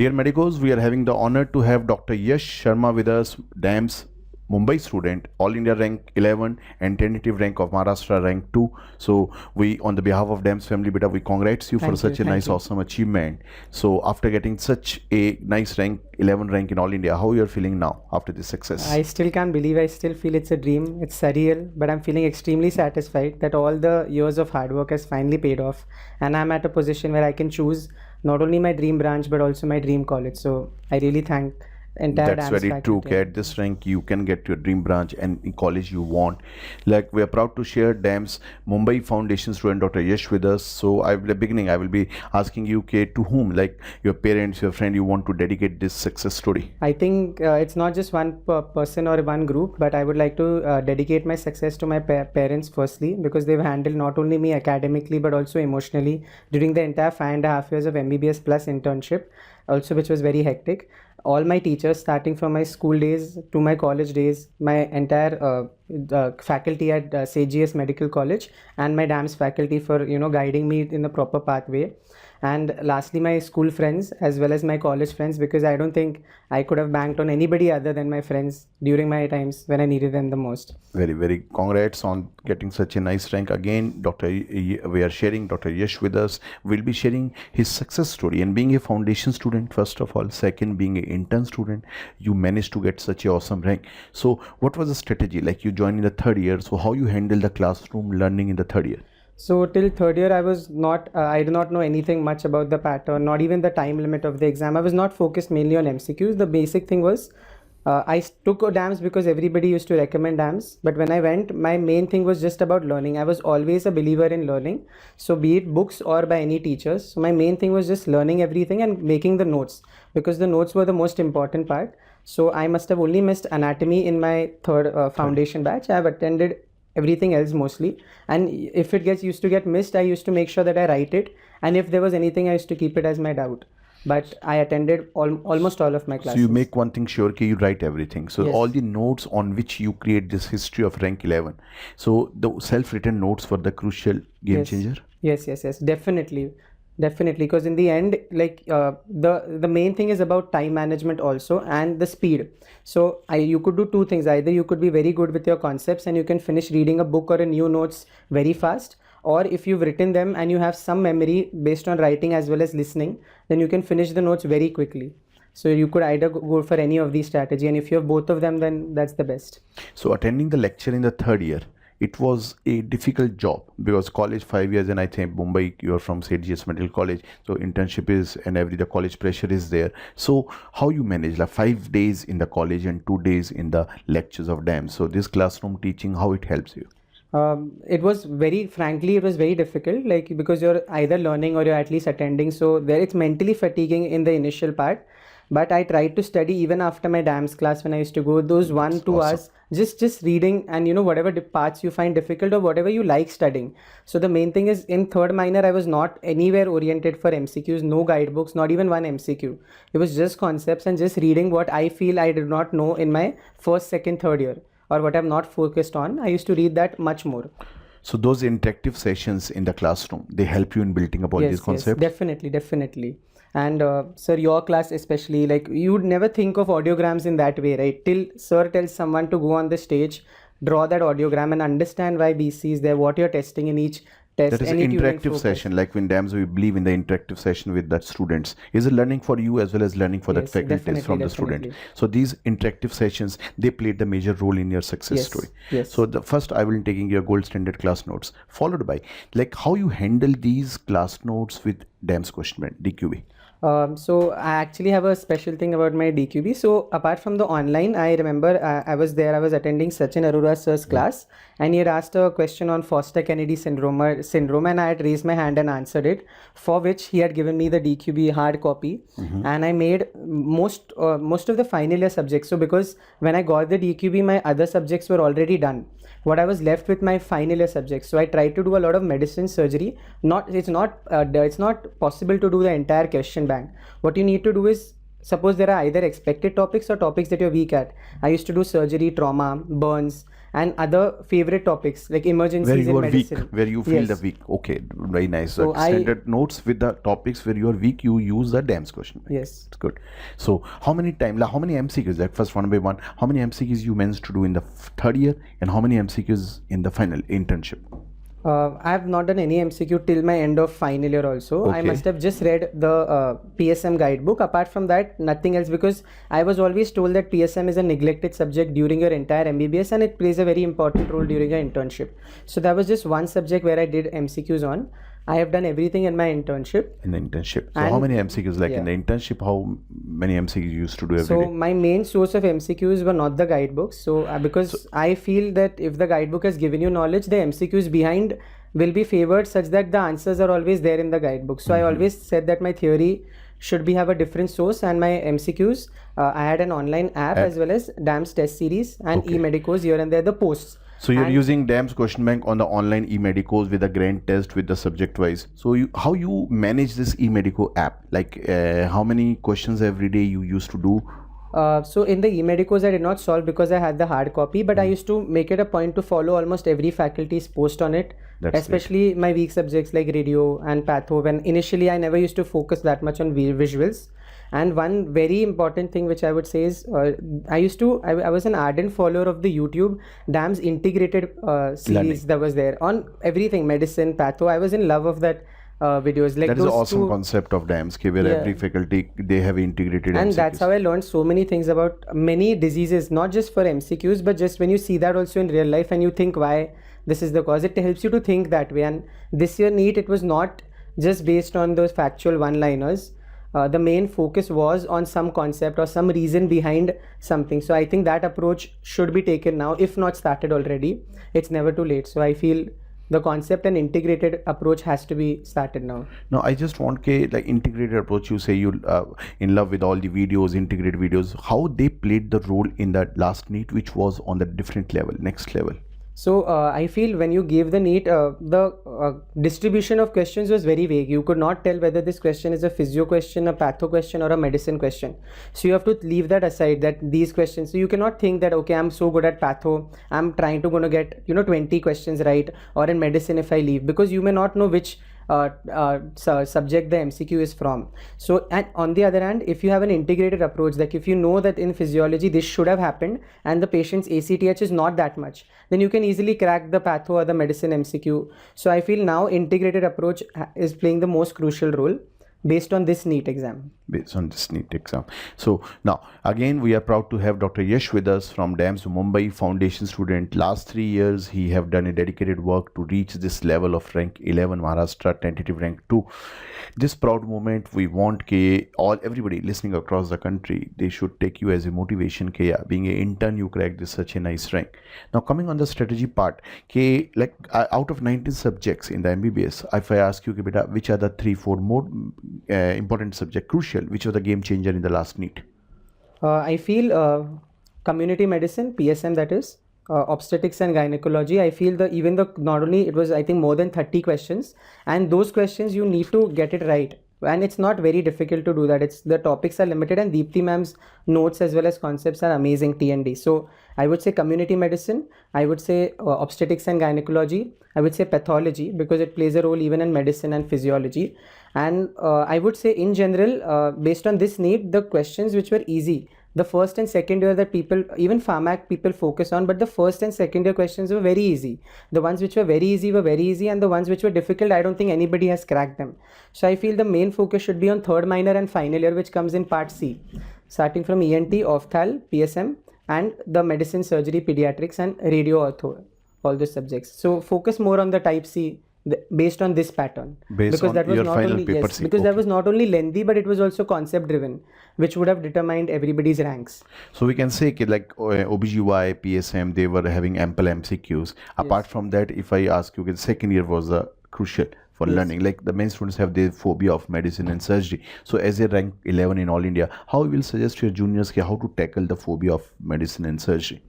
Dear Medicos, we are having the honor to have Dr. Yash Sharma with us, DAMS Mumbai student, All India rank 11 and tentative rank of Maharashtra rank 2. So we, on the behalf of DAMS family, beta, we congrats you for such a nice, awesome achievement. So after getting such a nice rank, 11 rank in All India, how you are feeling now after this success? I still can't believe, I still feel it's a dream, it's surreal, but I'm feeling extremely satisfied that all the years of hard work has finally paid off, and I'm at a position where I can choose not only my dream branch but also my dream college. So I really thank entire That's DAMS very true. faculty. At this rank, you can get your dream branch and in college you want. Like, we are proud to share DAMS Mumbai Foundation student Dr. Yash with us. So I will be asking you, Kate, to whom, like your parents, your friend, you want to dedicate this success story? I think it's not just one person or one group, but I would like to dedicate my success to my parents firstly, because they've handled not only me academically but also emotionally during the entire 5.5 years of MBBS plus internship, also, which was very hectic. All my teachers, starting from my school days to my college days, my entire faculty at CGS Medical College, and my DAMS faculty for guiding me in the proper pathway. And lastly, my school friends as well as my college friends, because I don't think I could have banked on anybody other than my friends during my times when I needed them the most. Very, very congrats on getting such a nice rank. Again, we are sharing Dr. Yash with us. We'll be sharing his success story and being a foundation student, first of all. Second, being an intern student, you managed to get such a awesome rank. So what was the strategy? Like, you joined in the third year. So how you handle the classroom learning in the third year? So till third year, I do not know anything much about the pattern, not even the time limit of the exam. I was not focused mainly on MCQs. The basic thing was, I took DAMS because everybody used to recommend DAMS. But when I went, my main thing was just about learning. I was always a believer in learning. So be it books or by any teachers. So my main thing was just learning everything and making the notes, because the notes were the most important part. So I must have only missed anatomy in my third foundation batch. I have attended everything else mostly, and if it used to get missed, I used to make sure that I write it, and if there was anything, I used to keep it as my doubt. But I attended almost all of my classes. So you make one thing sure, you write everything. So yes. All the notes on which you create this history of rank 11. So the self-written notes were the crucial game changer. Yes, definitely, because in the end, like the main thing is about time management also, and the speed. So you could do two things. Either you could be very good with your concepts and you can finish reading a book or a new notes very fast, or if you've written them and you have some memory based on writing as well as listening, then you can finish the notes very quickly. So you could either go for any of these strategy, and if you have both of them, then that's the best. So attending the lecture in the third year, it was a difficult job, because college 5 years, and I think Mumbai, you're from CGS Medical College, so internship is, and the college pressure is there. So how you manage, like 5 days in the college and 2 days in the lectures of DAMS? So this classroom teaching, how it helps you? It was very difficult, like, because you're either learning or you're at least attending. So there, it's mentally fatiguing in the initial part. But I tried to study even after my DAMS class, when I used to go those 1-2 hours, just reading, and whatever parts you find difficult or whatever you like studying. So the main thing is, in third minor, I was not anywhere oriented for MCQs, no guidebooks, not even one MCQ. It was just concepts and just reading what I feel I did not know in my first, second, third year, or what I'm not focused on. I used to read that much more. So those interactive sessions in the classroom, they help you in building up all these concepts? Yes, definitely. And sir, your class especially, like, you would never think of audiograms in that way, right? Till sir tells someone to go on the stage, draw that audiogram and understand why BC is there, what you're testing in each test. That is an interactive session, like when DAMS, we believe in the interactive session with the students. Is it learning for you as well as learning for the faculties from the student? So these interactive sessions, they played the major role in your success story. Yes. So the first, I will be taking your gold standard class notes, followed by, like, how you handle these class notes with DAMS question bank, DQB. So I actually have a special thing about my DQB. So apart from the online, I remember I was attending Sachin Arora sir's class, and he had asked a question on Foster Kennedy syndrome, and I had raised my hand and answered it, for which he had given me the DQB hard copy, and I made most of the final year subjects. So because when I got the DQB, my other subjects were already done. What I was left with my final year subjects. So I tried to do a lot of medicine, surgery. It's not possible to do the entire question bank. What you need to do is suppose there are either expected topics or topics that you're weak at. I used to do surgery, trauma, burns, and other favorite topics like Where emergencies you in are weak, medicine. where you feel the Yes. weak. Okay, very nice. So Standard notes with the topics where you are weak, you use the DAMS question bank. Yes. It's good. So how many MCQs, like first one by one, how many MCQs you managed to do in the third year, and how many MCQs in the final internship? I have not done any MCQ till my end of final year also. I Okay. must have just read the PSM guidebook. Apart from that, nothing else, because I was always told that PSM is a neglected subject during your entire MBBS and it plays a very important role during your internship. So that was just one subject where I did MCQs on. I have done everything in my internship. In the internship. So how And- many MCQs, like in the internship, how many MCQs you used to do every So day? my main source of MCQs were not the guidebooks. So because I feel that if the guidebook has given you knowledge, the MCQs behind will be favored such that the answers are always there in the guidebook. So I always said that my theory should be have a different source, and my MCQs, I had an online app as well as DAMS test series and e-medicos here and there, the posts. So you're And- using DAMS question bank on the online e-medicos with the grant test with the subject wise. So how you manage this e-medico app? Like how many questions every day you used to do? So in the e-medicos I did not solve because I had the hard copy, but I used to make it a point to follow almost every faculty's post on it. That's Especially my weak subjects like radio and patho, when initially I never used to focus that much on visuals. And one very important thing which I would say is I was an ardent follower of the YouTube DAMS integrated series that was there on everything, medicine, patho. I was in love of that videos. Like That is an those awesome two, concept of DAMS, where Yeah. every faculty they have integrated and MCQs. that's how I learned so many things about many diseases, not just for MCQs, but just when you see that also in real life and you think why this is the cause, it helps you to think that way. And this year NEET, it was not just based on those factual one-liners. The main focus was on some concept or some reason behind something. So I think that approach should be taken now, if not started already. It's never too late. So I feel the concept and integrated approach has to be started now. No, I just want like integrated approach. You say you in love with all the videos, integrated videos. How they played the role in that last NEET, which was on the different level, next level. So I feel when you gave the NEET, the distribution of questions was very vague. You could not tell whether this question is a physio question, a patho question, or a medicine question. So you have to leave that aside, that these questions. So you cannot think that, okay, I'm so good at patho, I'm trying to gonna get 20 questions right, or in medicine if I leave, because you may not know which subject the MCQ is from. So, and on the other hand, if you have an integrated approach, like if you know that in physiology this should have happened and the patient's ACTH is not that much, then you can easily crack the patho or the medicine MCQ. So I feel now integrated approach is playing the most crucial role based on this NEET exam. Based on this NEET exam. So now again we are proud to have Dr. Yash with us from DAMS Mumbai, foundation student. Last 3 years he have done a dedicated work to reach this level of rank 11 Maharashtra, tentative rank 2. This proud moment we want everybody listening across the country, they should take you as a motivation being an intern you cracked this such a nice rank. Now coming on the strategy part, like out of 19 subjects in the MBBS, if I ask you beta, which are the 3-4 more important subject, crucial, which was the game changer in the last NEET? I feel community medicine, PSM, that is, obstetrics and gynecology. I feel not only it was, I think, more than 30 questions, and those questions you need to get it right. And it's not very difficult to do that. The topics are limited, and Deepthi ma'am's notes as well as concepts are amazing, T&D. So I would say community medicine, I would say obstetrics and gynecology, I would say pathology, because it plays a role even in medicine and physiology. And I would say in general, based on this NEET, the questions which were easy, the first and second year that people, even pharmac people focus on, but the first and second year questions were very easy. The ones which were very easy, and the ones which were difficult, I don't think anybody has cracked them. So I feel the main focus should be on third minor and final year, which comes in part C, starting from ENT, Ophthal, PSM, and the medicine, surgery, pediatrics, and radio ortho, all those subjects. So focus more on the type C based on this pattern, Based on your final paper C. because that Okay. was not only lengthy, but it was also concept driven, which would have determined everybody's ranks. So we can say like OBGY, PSM, they were having ample MCQs. Apart from that, if I ask you, second year was crucial for learning. Like the main students have their phobia of medicine and surgery. So as a rank 11 in all India, how you will suggest to your juniors how to tackle the phobia of medicine and surgery?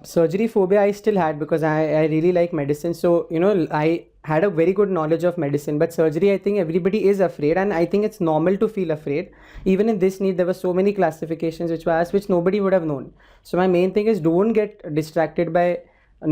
Surgery phobia I still had because I really like medicine. So, I had a very good knowledge of medicine, but surgery, I think everybody is afraid, and I think it's normal to feel afraid. Even in this NEET, there were so many classifications which were asked, which nobody would have known. So my main thing is, don't get distracted by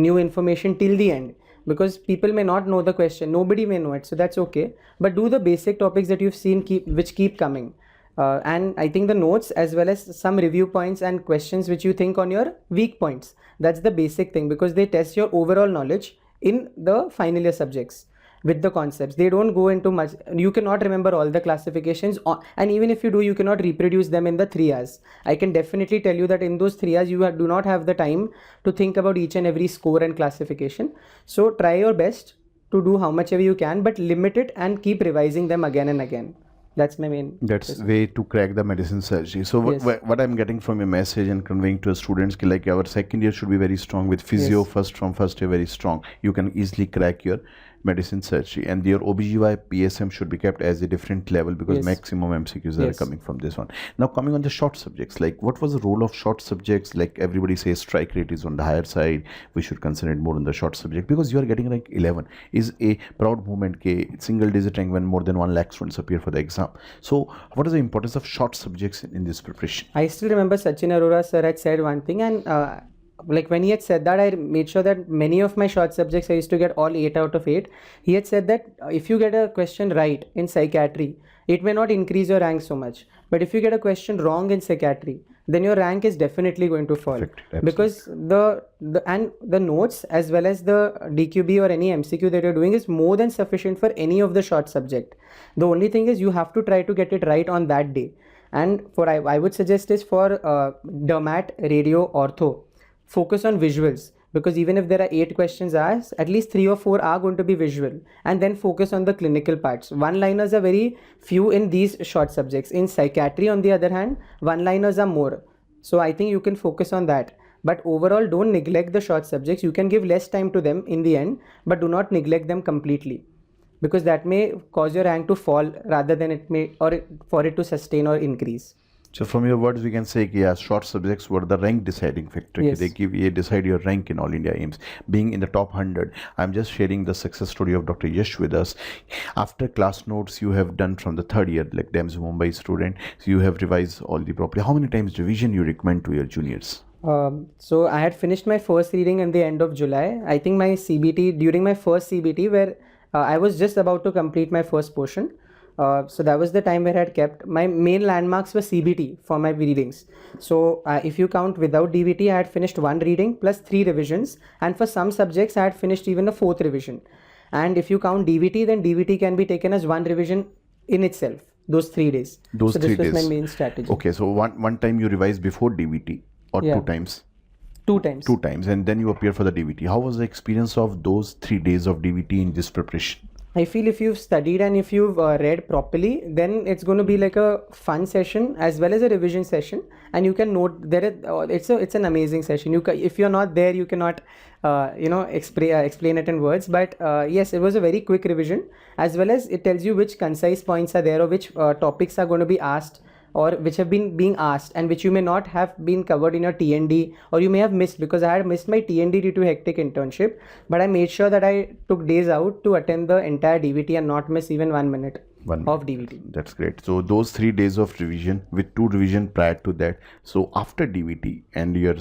new information till the end, because people may not know the question, nobody may know it, so that's okay. But do the basic topics that you've seen which keep coming. And I think the notes as well as some review points and questions which you think on your weak points. That's the basic thing, because they test your overall knowledge in the final year subjects with the concepts. They don't go into much. You cannot remember all the classifications, and even if you do, you cannot reproduce them in the 3 hours. I can definitely tell you that in those 3 hours, you do not have the time to think about each and every score and classification. So try your best to do how much ever you can, but limit it and keep revising them again and again. That's my main. That's way to crack the medicine surgery. So Yes. what I'm getting from your message and conveying to students, like our second year should be very strong with physio. Yes. From first year very strong. You can easily crack your medicine surgery, and your OBGY PSM should be kept as a different level, because Yes. maximum MCQs are Yes. coming from this one. Now coming on the short subjects, like what was the role of short subjects? Like everybody says strike rate is on the higher side, we should concentrate more on the short subject, because you are getting rank 11 is a proud moment. Single digit rank when more than 1 lakh students appear for the exam. So what is the importance of short subjects in this preparation? I still remember Sachin Arora sir had said one thing, and like when he had said that, I made sure that many of my short subjects I used to get all 8 out of 8. He had said that if you get a question right in psychiatry, it may not increase your rank so much, but if you get a question wrong in psychiatry, then your rank is definitely going to fall. Affected, Because the notes as well as the DQB or any MCQ that you're doing is more than sufficient for any of the short subject. The only thing is you have to try to get it right on that day. And for I would suggest is for dermat, radio, ortho, focus on visuals, because even if there are 8 questions asked, at least 3 or 4 are going to be visual, and then focus on the clinical parts. One-liners are very few in these short subjects. In psychiatry, on the other hand, one-liners are more. So I think you can focus on that. But overall, don't neglect the short subjects. You can give less time to them in the end, but do not neglect them completely, because that may cause your rank to fall rather than for it to sustain or increase. So from your words, we can say, yeah, short subjects were the rank deciding factor. Yes. They decide your rank in All India AIMS. Being in the top 100, I'm just sharing the success story of Dr. Yash with us. After class notes you have done from the 3rd year, like DAMS Mumbai student, so you have revised all the properly. How many times revision you recommend to your juniors? So I had finished my first reading in the end of July. I think my CBT, during my first CBT, where I was just about to complete my first portion. So that was the time where I had kept my main landmarks were CBT for my readings. So if you count without DVT, I had finished 1 reading plus 3 revisions, and for some subjects I had finished even a 4th revision. And if you count DVT, then DVT can be taken as 1 revision in itself, those 3 days. Those so 3 this days. was my main strategy. Okay, so one time you revise before DVT, or Yeah. 2 times? 2 times. 2 times, and then you appear for the DVT. How was the experience of those 3 days of DVT in this preparation? I feel if you've studied and if you've read properly, then it's going to be like a fun session as well as a revision session, and you can note it's an amazing session. If you're not there, you cannot explain it in words. But yes, it was a very quick revision, as well as it tells you which concise points are there, or which topics are going to be asked, or which have been being asked, and which you may not have been covered in your TND, or you may have missed, because I had missed my TND due to hectic internship, but I made sure that I took days out to attend the entire DVT and not miss even 1 minute of DVT. That's great. So those 3 days of revision with 2 revision prior to that. So after DVT, and you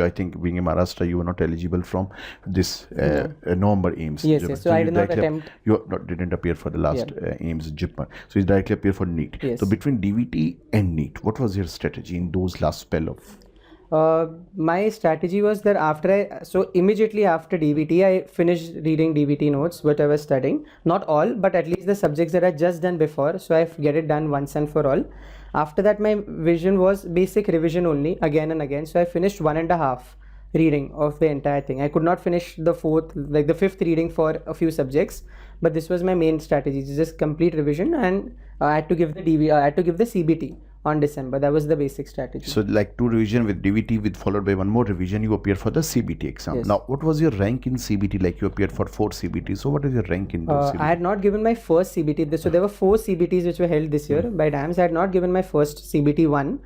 I think being in Maharashtra, you were not eligible from this November AIMS. Yes. So I did not attempt. You didn't appear for the last AIMS JIPMA. So you directly appear for NEET. Yes. So between DVT and NEET, what was your strategy in those last spell of? My strategy was that immediately after DVT, I finished reading DVT notes, what I was studying. Not all, but at least the subjects that I just done before. So I get it done once and for all. After that, my vision was basic revision only, again and again. So I finished 1.5 reading of the entire thing. I could not finish the 5th reading for a few subjects, but this was my main strategy, just complete revision, and I had to give the CBT on December. That was the basic strategy. So like 2 revision with DVT followed by 1 more revision, you appear for the CBT exam. Yes. Now, what was your rank in CBT? Like you appeared for 4 CBT. So what is your rank in those CBT? I had not given my first CBT. So there were 4 CBTs which were held this year by DAMS. I had not given my first CBT 1.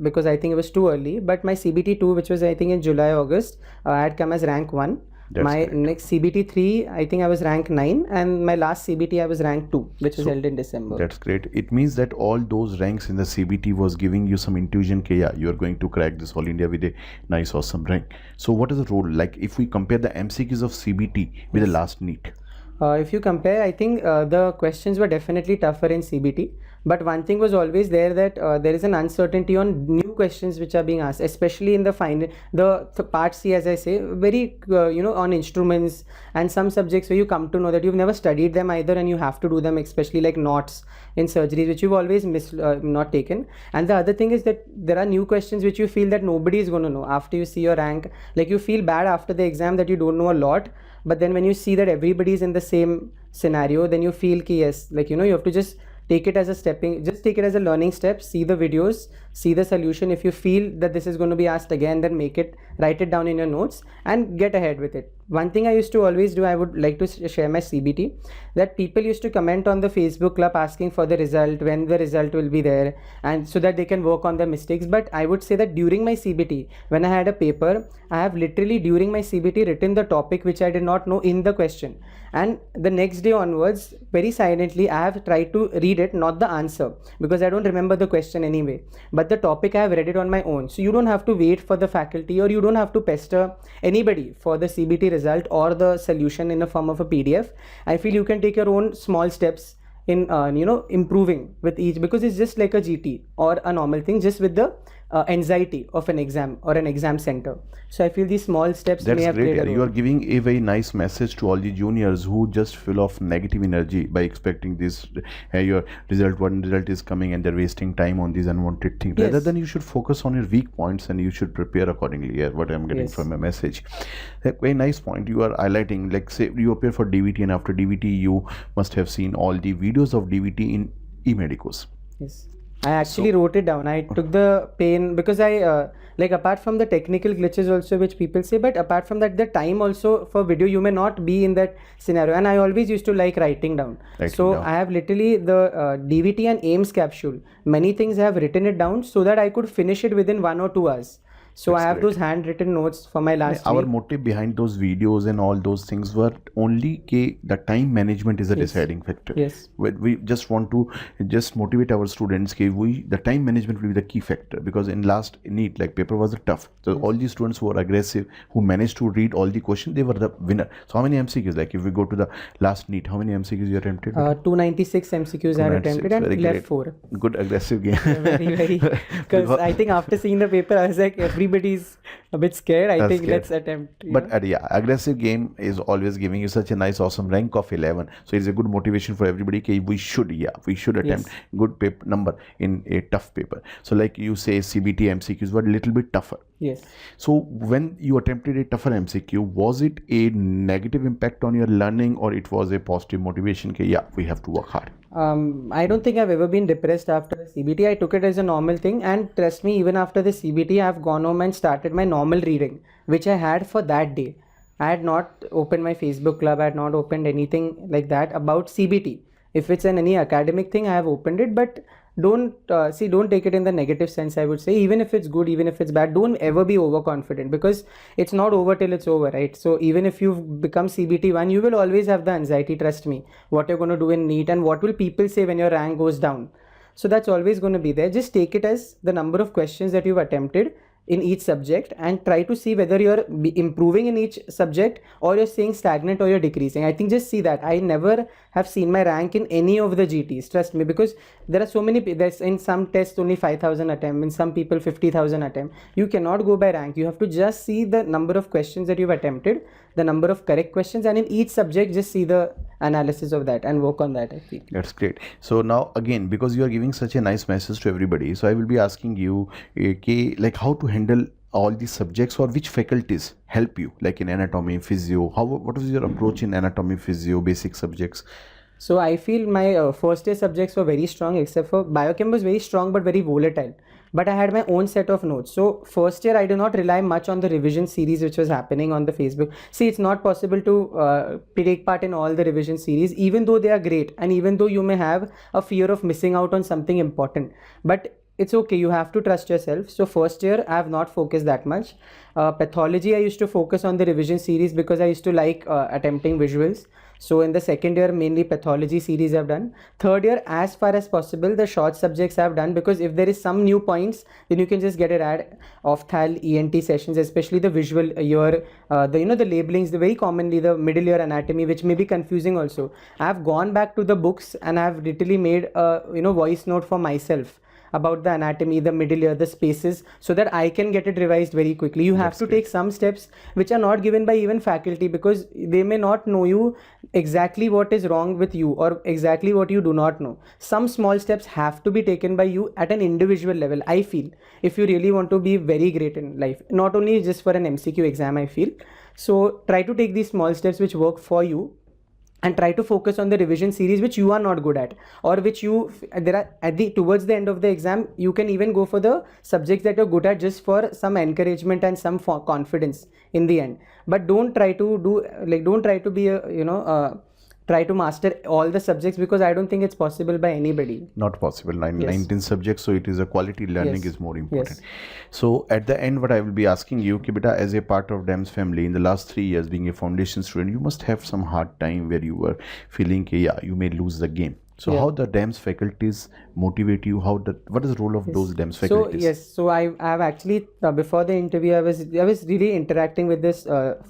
Because I think it was too early, but my CBT 2, which was I think in July, August, I had come as rank 1. That's My great. next CBT 3, I think I was rank 9, and my last CBT I was rank 2, which was So, held in December. That's great. It means that all those ranks in the CBT was giving you some intuition. Okay, yeah, you are going to crack this All India with a nice, awesome rank. So, what is the role? Like, if we compare the MCQs of CBT with the Yes. last NEET, If you compare, I think the questions were definitely tougher in CBT. But one thing was always there, that there is an uncertainty on new questions which are being asked, especially in the final, the part C, as I say, very on instruments and some subjects where you come to know that you've never studied them either, and you have to do them, especially like knots in surgeries, which you've always not taken. And the other thing is that there are new questions which you feel that nobody is going to know after you see your rank. Like, you feel bad after the exam that you don't know a lot, but then when you see that everybody is in the same scenario, then you feel ki yes, like, you have to just take it as a just take it as a learning step, see the videos, see the solution. If you feel that this is going to be asked again, then write it down in your notes and get ahead with it. One thing I used to always do, I would like to share my CBT, that people used to comment on the Facebook club asking for the result, when the result will be there, and so that they can work on their mistakes. But I would say that during my CBT, when I had a paper, I have literally during my CBT written the topic which I did not know in the question, and the next day onwards, very silently, I have tried to read it, not the answer, because I don't remember the question anyway, but the topic I have read it on my own. So you don't have to wait for the faculty, or you don't have to pester anybody for the CBT result or the solution in a form of a PDF. I feel you can take your own small steps in improving with each, because it's just like a GT or a normal thing, just with the anxiety of an exam or an exam center. So I feel these small steps may that's have played great. a role. You are giving a very nice message to all the juniors who just full of negative energy by expecting this. Your result, one result is coming, and they're wasting time on these unwanted things. Rather Yes. than you should focus on your weak points and you should prepare accordingly. Yeah, what I'm getting Yes. from a message. A very nice point you are highlighting. Like, say you appear for DVT, and after DVT you must have seen all the videos of DVT in eMedicos. Yes, I actually wrote it down. I took the pain because like, apart from the technical glitches also which people say, but apart from that, the time also for video, you may not be in that scenario. And I always used to like writing down. So I have literally the DVT and AIMS capsule. Many things I have written it down so that I could finish it within 1 or 2 hours. So I have those handwritten notes for my last Our week. motive behind those videos and all those things were only the time management is a deciding factor. Yes. We just want to just motivate our students. The time management will be the key factor, because in last NEET, like, paper was tough. So all these students who were aggressive, who managed to read all the questions, they were the winner. So how many MCQs? Like, if we go to the last NEET, how many MCQs you attempted? 296 MCQs I have attempted and left great. 4. Good aggressive game. Very, because I think after seeing the paper, I was like, everybody's a bit scared. I think let's attempt. But yeah, aggressive game is always giving you such a nice, awesome rank of 11. So it's a good motivation for everybody. Okay, we should attempt good paper number in a tough paper. So like you say, CBT MCQs were a little bit tougher. Yes. So when you attempted a tougher MCQ, was it a negative impact on your learning, or it was a positive motivation? Okay, yeah, we have to work hard. I don't think I've ever been depressed after the CBT. I took it as a normal thing, and trust me, even after the CBT, I've gone home and started my normal reading, which I had for that day. I had not opened my Facebook club, I had not opened anything like that about CBT. If it's any academic thing, I have opened it, but don't take it in the negative sense. I would say, even if it's good, even if it's bad, don't ever be overconfident, because it's not over till it's over, right? So even if you've become CBT1, you will always have the anxiety, trust me, what you're going to do in NEET, and what will people say when your rank goes down. So that's always going to be there. Just take it as the number of questions that you've attempted in each subject, and try to see whether you're improving in each subject, or you're staying stagnant, or you're decreasing. I think just see that. I never have seen my rank in any of the GTs, trust me, because there are so many. There's in some tests only 5,000 attempt, in some people 50,000 attempt. You cannot go by rank. You have to just see the number of questions that you've attempted, the number of correct questions, and in each subject just see the analysis of that and work on that, I feel. That's great. So now again, because you are giving such a nice message to everybody, so I will be asking you, like, how to handle all these subjects, or which faculties help you, like in anatomy, physio. What was your approach in anatomy, physio, basic subjects? So I feel my first year subjects were very strong, except for biochem was very strong but very volatile. But I had my own set of notes. So first year I do not rely much on the revision series which was happening on the Facebook. See, it's not possible to take part in all the revision series, even though they are great, and even though you may have a fear of missing out on something important. But it's okay. You have to trust yourself. So first year, I have not focused that much. Pathology, I used to focus on the revision series because I used to like attempting visuals. So in the second year, mainly pathology series I've done. Third year, as far as possible, the short subjects I've done, because if there is some new points, then you can just get it at ophthal ENT sessions, especially the visual year, the labelings, the very commonly the middle year anatomy, which may be confusing also. I've gone back to the books and I've literally made a voice note for myself about the anatomy, the middle year, the spaces, so that I can get it revised very quickly. You have to take some steps which are not given by even faculty, because they may not know you exactly what is wrong with you or exactly what you do not know. Some small steps have to be taken by you at an individual level, I feel, if you really want to be very great in life, not only just for an MCQ exam, I feel. So try to take these small steps which work for you, and try to focus on the revision series which you are not good at, or which you there are at the towards the end of the exam. You can even go for the subjects that you're good at, just for some encouragement and some confidence in the end. But don't try to do, like, don't try to be a try to master all the subjects, because I don't think it's possible by anybody. Not possible. Yes. 19 subjects, so it is a quality learning Yes. is more important. Yes. So at the end, what I will be asking you, ki beta, as a part of DAMS family, in the last 3 years being a foundation student, you must have some hard time where you were feeling, yeah, you may lose the game. So how the DAMS faculties motivate you? What is the role of those DAMS faculties? So I've actually before the interview, I was really interacting with this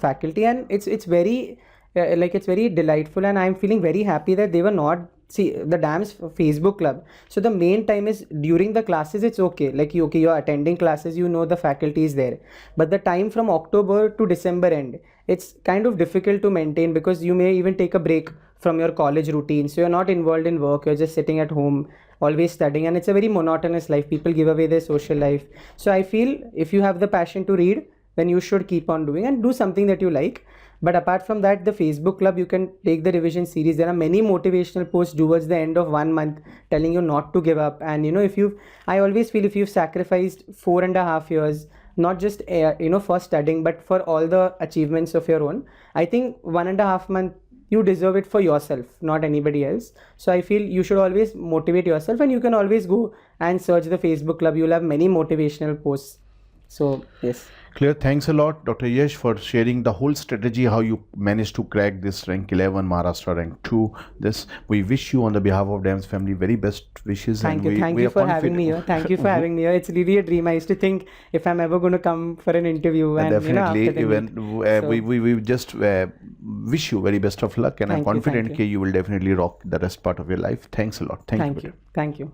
faculty, and it's very it's very delightful, and I'm feeling very happy that they were not, see, the DAMS Facebook club. So the main time is during the classes. It's okay, like you're attending classes, the faculty is there, but the time from October to December end, it's kind of difficult to maintain, because you may even take a break from your college routine, so you're not involved in work, you're just sitting at home always studying, and it's a very monotonous life. People give away their social life. So I feel if you have the passion to read, then you should keep on doing and do something that you like. But apart from that, the Facebook club, you can take the revision series. There are many motivational posts towards the end of 1 month telling you not to give up. And I always feel if you've sacrificed 4.5 years, not just for studying, but for all the achievements of your own, I think 1.5 month, you deserve it for yourself, not anybody else. So I feel you should always motivate yourself, and you can always go and search the Facebook club. You'll have many motivational posts. So yes. Clear. Thanks a lot, Dr. Yash, for sharing the whole strategy, how you managed to crack this rank 11, Maharashtra rank 2. We wish you, on the behalf of DAMS family, very best wishes. Thank you for having me here. Thank you for having me here. It's really a dream. I used to think if I'm ever going to come for an interview, and definitely, after we just wish you very best of luck, and I'm confident you will definitely rock the rest part of your life. Thanks a lot. Thank you. Thank you.